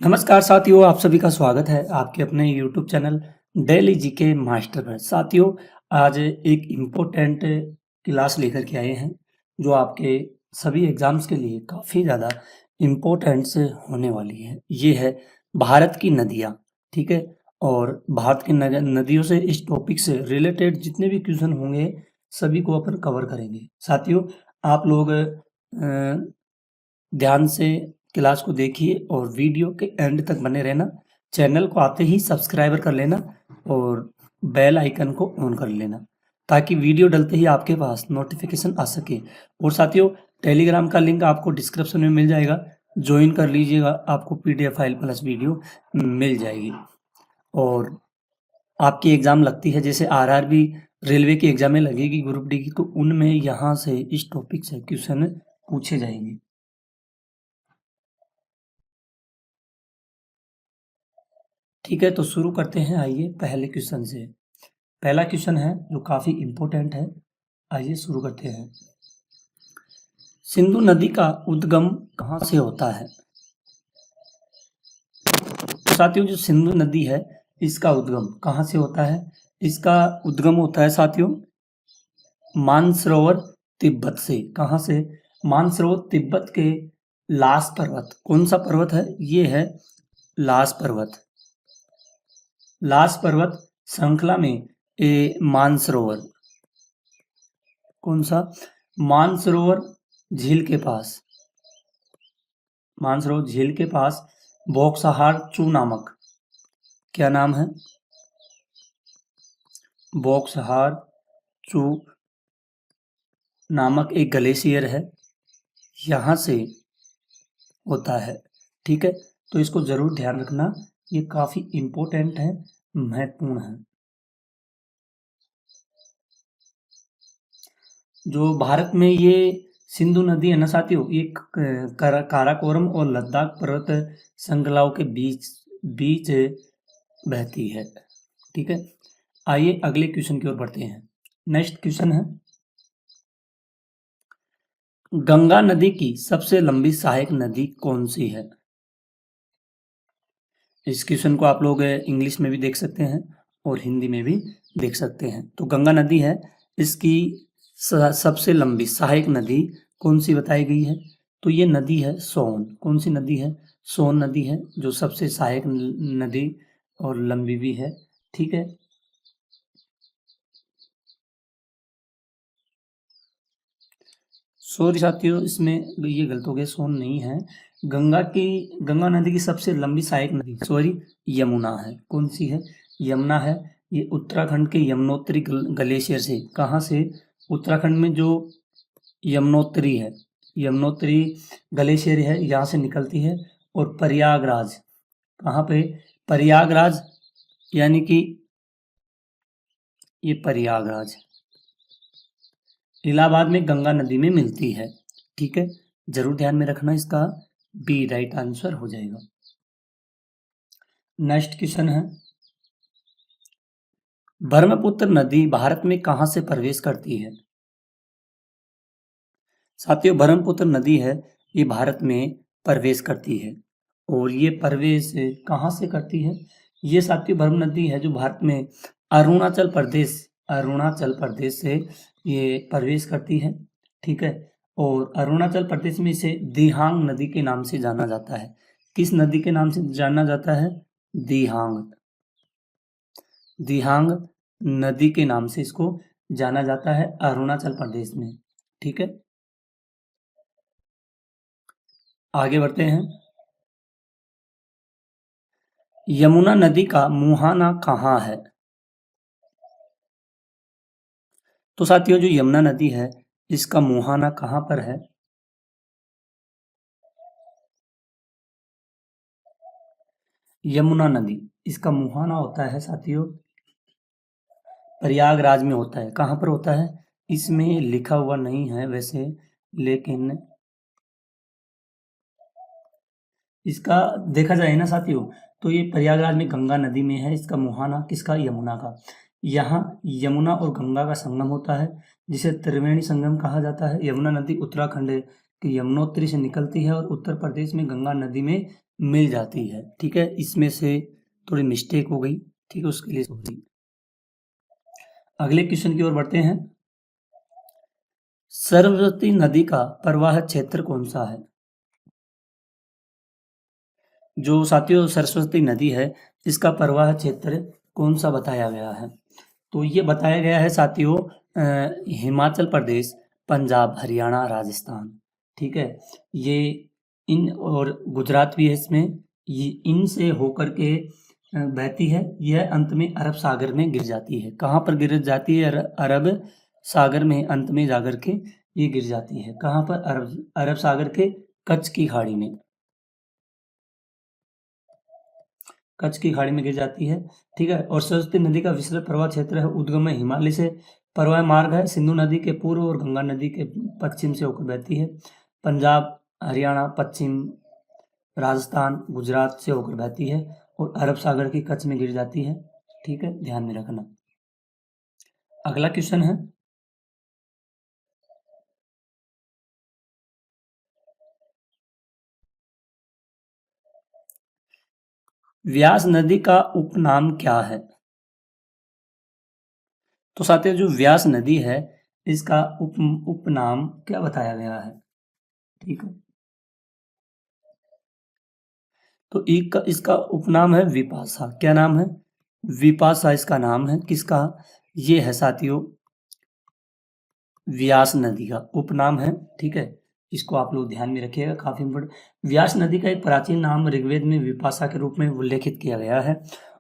नमस्कार साथियों, आप सभी का स्वागत है आपके अपने YouTube channel daily GK master पर। साथियों, आज एक इम्पोर्टेंट क्लास लेकर के आए हैं, जो आपके सभी एग्ज़ाम्स के लिए काफ़ी ज़्यादा इम्पोर्टेंट्स होने वाली है। ये है भारत की नदियाँ, ठीक है? और भारत की नदियों से इस टॉपिक से रिलेटेड जितने भी क्वेश्चन होंगे, सभी को अपन कवर करेंगे। साथियों, आप लोग ध्यान से क्लास को देखिए और वीडियो के एंड तक बने रहना। चैनल को आते ही सब्सक्राइबर कर लेना और बेल आइकन को ऑन कर लेना, ताकि वीडियो डलते ही आपके पास नोटिफिकेशन आ सके। और साथियों, टेलीग्राम का लिंक आपको डिस्क्रिप्शन में मिल जाएगा, ज्वाइन कर लीजिएगा, आपको पीडीएफ फाइल प्लस वीडियो मिल जाएगी। और आपकी एग्ज़ाम लगती है जैसे आरआरबी, रेलवे की एग्ज़ामें लगेगी ग्रुप डी की, तो उनमें यहाँ से इस टॉपिक से क्वेश्चन पूछे जाएंगे। ठीक है, तो शुरू करते हैं। आइए पहले क्वेश्चन से। पहला क्वेश्चन है जो काफ़ी इम्पोर्टेंट है। आइए शुरू करते हैं। सिंधु नदी का उद्गम कहाँ से होता है? तो साथियों, जो सिंधु नदी है इसका उद्गम कहाँ से होता है? इसका उद्गम होता है साथियों मानसरोवर तिब्बत से। कहाँ से? मानसरोवर तिब्बत के लास पर्वत। कौन सा पर्वत है? ये है लास पर्वत। लास पर्वत श्रृंखला में मानसरोवर, कौन सा? मानसरोवर झील के पास, मानसरोवर झील के पास बॉक्सहार चू नामक, क्या नाम है? बॉक्सहार चू नामक एक ग्लेशियर है, यहाँ से होता है। ठीक है, तो इसको जरूर ध्यान रखना, ये काफी इम्पोर्टेंट है, महत्वपूर्ण है। जो भारत में ये सिंधु नदी है ना साथियों, ये काराकोरम और लद्दाख पर्वत श्रृंखलाओं के बीच बीच बहती है। ठीक है, आइए अगले क्वेश्चन की ओर बढ़ते हैं। नेक्स्ट क्वेश्चन है, गंगा नदी की सबसे लंबी सहायक नदी कौन सी है? इस क्वेश्चन को आप लोग इंग्लिश में भी देख सकते हैं और हिंदी में भी देख सकते हैं। तो गंगा नदी है, इसकी सबसे लंबी सहायक नदी कौन सी बताई गई है? तो ये नदी है सोन। कौन सी नदी है? सोन नदी है, जो सबसे सहायक नदी और लंबी भी है। ठीक है, सॉरी साथियों, इसमें ये गलत हो गया, सोन नहीं है। गंगा नदी की सबसे लंबी सहायक नदी सॉरी यमुना है। कौन सी है? यमुना है। ये उत्तराखंड के यमुनोत्री ग्लेशियर से, कहाँ से? उत्तराखंड में जो यमुनोत्री है, यमुनोत्री ग्लेशियर है, यहाँ से निकलती है। और प्रयागराज, कहाँ पे? प्रयागराज, यानी कि ये प्रयागराज इलाहाबाद में गंगा नदी में मिलती है। ठीक है, जरूर ध्यान में रखना, इसका बी राइट आंसर हो जाएगा। नेक्स्ट क्वेश्चन है, ब्रह्मपुत्र नदी भारत में कहां से प्रवेश करती है? साथियों, ब्रह्मपुत्र नदी है, ये भारत में प्रवेश करती है। और ये प्रवेश कहां से करती है? ये साथियों ब्रह्म नदी है जो भारत में अरुणाचल प्रदेश से ये प्रवेश करती है। ठीक है, और अरुणाचल प्रदेश में इसे दिहांग नदी के नाम से जाना जाता है। किस नदी के नाम से जाना जाता है? दिहांग, दिहांग नदी के नाम से इसको जाना जाता है अरुणाचल प्रदेश में। ठीक है, आगे बढ़ते हैं। यमुना नदी का मुहाना कहाँ है? तो साथियों, जो यमुना नदी है इसका मुहाना कहाँ पर है? यमुना नदी, इसका मुहाना होता है साथियों प्रयागराज में होता है। कहाँ पर होता है? इसमें लिखा हुआ नहीं है वैसे, लेकिन इसका देखा जाए ना साथियों, तो ये प्रयागराज में गंगा नदी में है। इसका मुहाना किसका? यमुना का। यहाँ यमुना और गंगा का संगम होता है, जिसे त्रिवेणी संगम कहा जाता है। यमुना नदी उत्तराखंड की यमुनोत्री से निकलती है और उत्तर प्रदेश में गंगा नदी में मिल जाती है। ठीक है, इसमें से थोड़ी मिस्टेक हो गई। ठीक है, उसके लिए सॉरी। अगले क्वेश्चन की ओर बढ़ते हैं। सरस्वती नदी का प्रवाह क्षेत्र कौन सा है? जो साथियों सरस्वती नदी है, इसका प्रवाह क्षेत्र कौन सा बताया गया है? तो ये बताया गया है साथियों हिमाचल प्रदेश, पंजाब, हरियाणा, राजस्थान। ठीक है, ये इन और गुजरात भी है इसमें। ये इनसे होकर के बहती है। यह अंत में अरब सागर में गिर जाती है। कहाँ पर गिर जाती है? अरब सागर में अंत में जाकर के ये गिर जाती है। कहाँ पर? अरब सागर के कच्छ की खाड़ी में। कच्छ की खाड़ी में गिर जाती है। ठीक है, और सरस्वती नदी का विस्तृत प्रवाह क्षेत्र है। उद्गम है हिमालय से। प्रवाह मार्ग है सिंधु नदी के पूर्व और गंगा नदी के पश्चिम से होकर बहती है। पंजाब, हरियाणा, पश्चिम, राजस्थान, गुजरात से होकर बहती है और अरब सागर की कच्छ में गिर जाती है। ठीक है, ध्यान में रखना। अगला क्वेश्चन है, व्यास नदी का उपनाम क्या है? तो साथियों जो व्यास नदी है, इसका उपनाम क्या बताया गया है? ठीक है, तो इसका उपनाम है विपाशा। क्या नाम है? विपाशा इसका नाम है। किसका? ये है साथियों व्यास नदी का उपनाम है। ठीक है, इसको आप लोग ध्यान में रखिएगा, काफी इम्पोर्टेंट। व्यास नदी का एक प्राचीन नाम ऋग्वेद में विपाशा के रूप में उल्लेखित किया गया है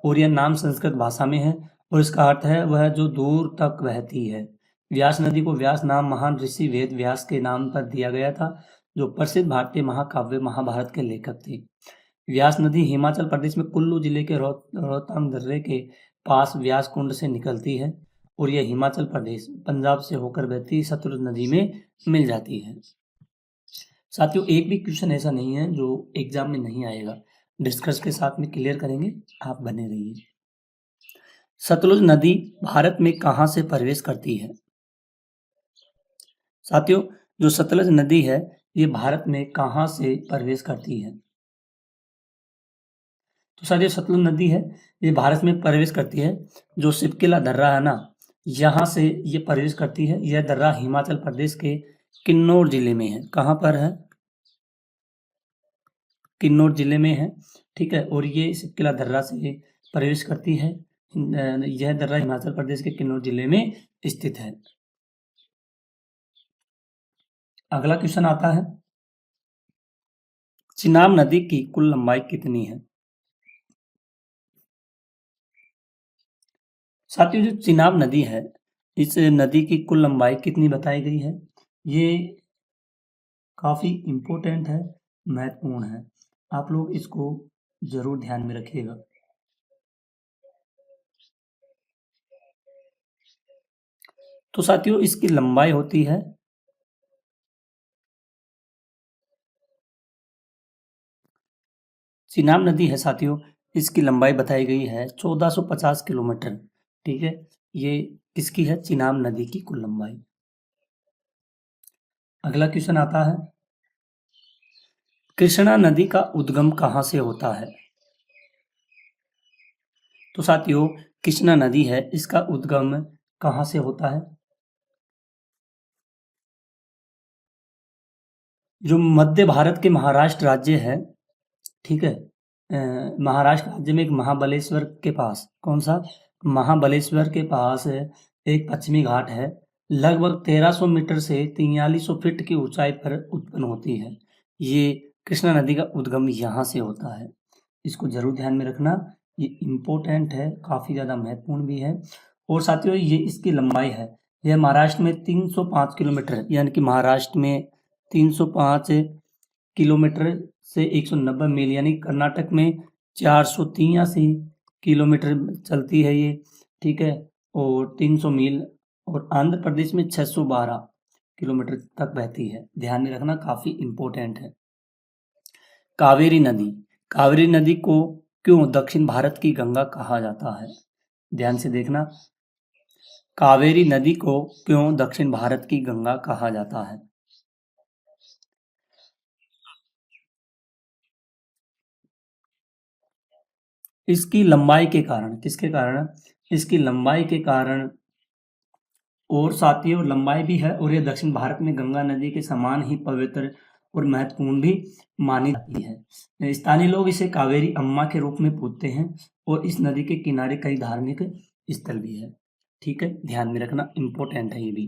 और यह नाम संस्कृत भाषा में है और इसका अर्थ है वह जो दूर तक बहती है। व्यास नदी को व्यास नाम महान ऋषि वेद व्यास के नाम पर दिया गया था, जो प्रसिद्ध भारतीय महाकाव्य महाभारत के लेखक थे। व्यास नदी हिमाचल प्रदेश में कुल्लू जिले के रोहतांग दर्रे के पास व्यास कुंड से निकलती है और यह हिमाचल प्रदेश, पंजाब से होकर बहती सतलुज नदी में मिल जाती है। साथियों एक भी क्वेश्चन ऐसा नहीं है जो एग्जाम में नहीं आएगा, डिस्कस के साथ में क्लियर करेंगे, आप बने रहिए। सतलुज नदी भारत में कहाँ से प्रवेश करती है? साथियों जो सतलुज नदी है, ये भारत में कहाँ से प्रवेश करती है? तो साथियों सतलुज नदी है, ये भारत में प्रवेश करती है। जो शिवकिला दर्रा है ना, यहाँ से ये प्रवेश करती है। यह दर्रा हिमाचल प्रदेश के किन्नौर जिले में है। कहाँ पर है? किन्नौर जिले में है। ठीक है, और ये शिवकिला दर्रा से प्रवेश करती है। यह दर्रा हिमाचल प्रदेश के किन्नौर जिले में स्थित है। अगला क्वेश्चन आता है, चिनाब नदी की कुल लंबाई कितनी है? साथियों जो चिनाब नदी है, इस नदी की कुल लंबाई कितनी बताई गई है? ये काफी इम्पोर्टेंट है, महत्वपूर्ण है। आप लोग इसको जरूर ध्यान में रखिएगा। तो साथियों इसकी लंबाई होती है, चिनाब नदी है साथियों, इसकी लंबाई बताई गई है 1450 किलोमीटर। ठीक है, ये किसकी है? चिनाब नदी की कुल लंबाई। अगला क्वेश्चन आता है, कृष्णा नदी का उद्गम कहाँ से होता है? तो साथियों कृष्णा नदी है, इसका उद्गम कहाँ से होता है? जो मध्य भारत के महाराष्ट्र राज्य है, ठीक है, महाराष्ट्र राज्य में एक महाबलेश्वर के पास, कौन सा? महाबलेश्वर के पास एक पश्चिमी घाट है, लगभग 1300 मीटर से 4300 फीट की ऊंचाई पर उत्पन्न होती है। ये कृष्णा नदी का उद्गम यहाँ से होता है। इसको जरूर ध्यान में रखना, ये इम्पोर्टेंट है, काफ़ी ज़्यादा महत्वपूर्ण भी है। और साथियों ये इसकी लंबाई है, यह महाराष्ट्र में 305 किलोमीटर, यानी कि महाराष्ट्र में 305 किलोमीटर से 190 मील, यानी कर्नाटक में 483 किलोमीटर चलती है ये। ठीक है, और 300 मील, और आंध्र प्रदेश में 612 किलोमीटर तक बहती है। ध्यान में रखना, काफ़ी इम्पोर्टेंट है। कावेरी नदी, कावेरी नदी को क्यों दक्षिण भारत की गंगा कहा जाता है? ध्यान से देखना, कावेरी नदी को क्यों दक्षिण भारत की गंगा कहा जाता है? इसकी लंबाई के कारण, किसके कारण? इसकी लंबाई के कारण, और साथियों लंबाई भी है, और ये दक्षिण भारत में गंगा नदी के समान ही पवित्र और महत्वपूर्ण भी मानी जाती है। स्थानीय लोग इसे कावेरी अम्मा के रूप में पूजते हैं, और इस नदी के किनारे कई धार्मिक स्थल भी है। ठीक है, ध्यान में रखना, इंपॉर्टेंट है ये भी।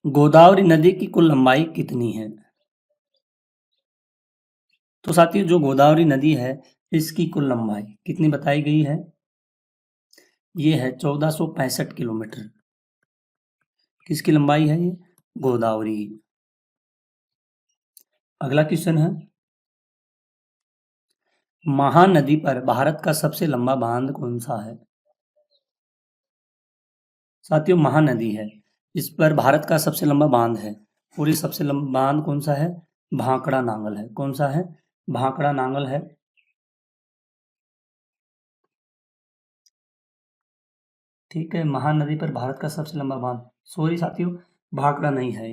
गोदावरी नदी की कुल लंबाई कितनी है? तो साथियों जो गोदावरी नदी है इसकी कुल लंबाई कितनी बताई गई है? ये है 1465 किलोमीटर। किसकी लंबाई है ये? गोदावरी। अगला क्वेश्चन है, महानदी पर भारत का सबसे लंबा बांध कौन सा है? साथियों महानदी है, इस पर भारत का सबसे लंबा बांध है, और ये सबसे लंबा बांध कौन सा है? भाखड़ा नांगल है। कौन सा है? भाखड़ा नांगल है। ठीक है, महानदी पर भारत का सबसे लंबा बांध, सॉरी साथियों, भाखड़ा नहीं है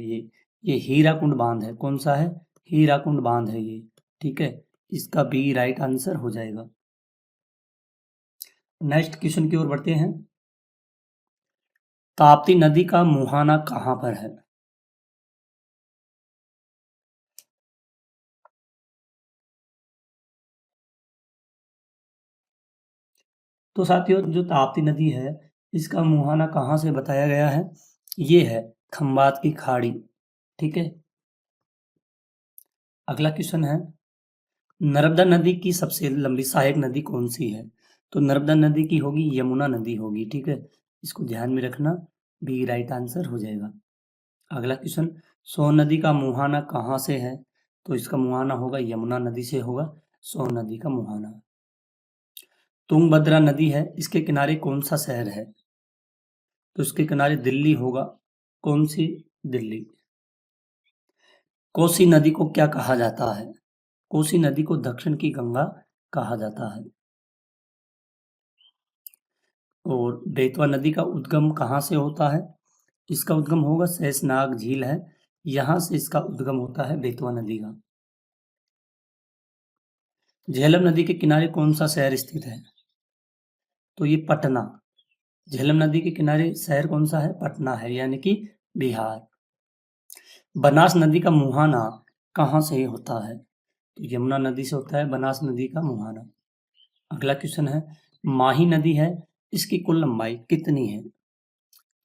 ये हीराकुंड बांध है। कौन सा है? हीराकुंड बांध है ये। ठीक है, इसका बी राइट आंसर हो जाएगा। नेक्स्ट क्वेश्चन की ओर बढ़ते हैं, ताप्ती नदी का मुहाना कहां पर है? तो साथियों जो ताप्ती नदी है इसका मुहाना कहां से बताया गया है? ये है खंबात की खाड़ी। ठीक है, अगला क्वेश्चन है, नर्मदा नदी की सबसे लंबी सहायक नदी कौन सी है? तो नर्मदा नदी की होगी यमुना नदी होगी। ठीक है, इसको ध्यान में रखना, बी राइट आंसर हो जाएगा। अगला क्वेश्चन, सोन नदी का मुहाना कहाँ से है? तो इसका मुहाना होगा यमुना नदी से होगा सोन नदी का मुहाना। तुंगभद्रा नदी है, इसके किनारे कौन सा शहर है? तो इसके किनारे दिल्ली होगा। कौन सी? दिल्ली। कोसी नदी को क्या कहा जाता है? कोसी नदी को दक्षिण की गंगा कहा जाता है। और बेतवा नदी का उद्गम कहाँ से होता है? इसका उद्गम होगा शेषनाग झील है, यहां से इसका उद्गम होता है बेतवा नदी का। झेलम नदी के किनारे कौन सा शहर स्थित है? तो ये पटना। झेलम नदी के किनारे शहर कौन सा है? पटना है, यानी कि बिहार। बनास नदी का मुहाना कहाँ से होता है? तो यमुना नदी से होता है बनास नदी का मुहाना। अगला क्वेश्चन है, माही नदी है, इसकी कुल लंबाई कितनी है?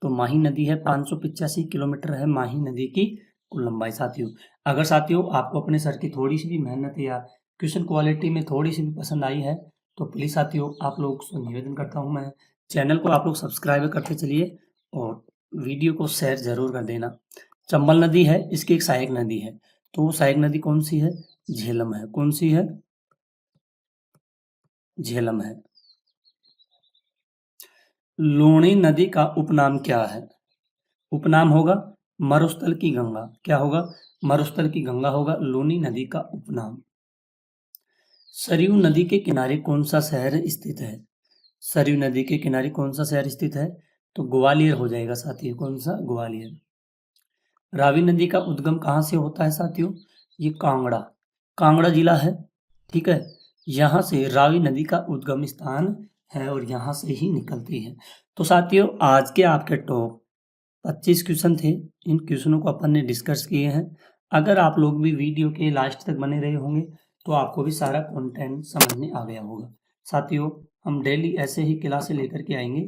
तो माही नदी है 585 किलोमीटर है माही नदी की कुल लंबाई। साथियों अगर साथियों आपको अपने सर की थोड़ी सी भी मेहनत या क्वेश्चन क्वालिटी में थोड़ी सी भी पसंद आई है तो प्लीज़ साथियों आप लोग से निवेदन करता हूँ मैं, चैनल को आप लोग सब्सक्राइब करते चलिए और वीडियो को शेयर जरूर कर देना। चंबल नदी है, इसकी एक सहायक नदी है, तो वो सहायक नदी कौन सी है? झेलम है। कौन सी है? झेलम है। लूणी नदी का उपनाम क्या है? उपनाम होगा मरुस्थल की गंगा। क्या होगा? मरुस्थल की गंगा होगा लूनी नदी का उपनाम। सरयू नदी के किनारे कौन सा शहर स्थित है? सरयू नदी के किनारे कौन सा शहर स्थित है? तो ग्वालियर हो जाएगा साथियों। कौन सा? ग्वालियर। रावी नदी का उद्गम कहाँ से होता है साथियों? ये कांगड़ा, कांगड़ा जिला है। ठीक है, यहाँ से रावी नदी का उद्गम स्थान है और यहाँ से ही निकलती है। तो साथियों आज के आपके टॉप 25 क्वेश्चन थे, इन क्वेश्चनों को अपन ने डिस्कस किए हैं। अगर आप लोग भी वीडियो के लास्ट तक बने रहे होंगे तो आपको भी सारा कंटेंट समझ में आ गया होगा। साथियों हम डेली ऐसे ही क्लासें लेकर के आएंगे,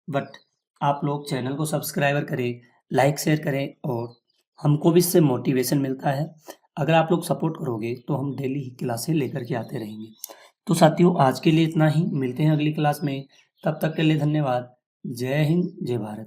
बट आप लोग चैनल को सब्सक्राइबर करें, लाइक शेयर करें, और हमको भी इससे मोटिवेशन मिलता है। अगर आप लोग सपोर्ट करोगे तो हम डेली ही क्लासें लेकर के आते रहेंगे। तो साथियों आज के लिए इतना ही, मिलते हैं अगली क्लास में, तब तक के लिए धन्यवाद। जय हिंद, जय भारत।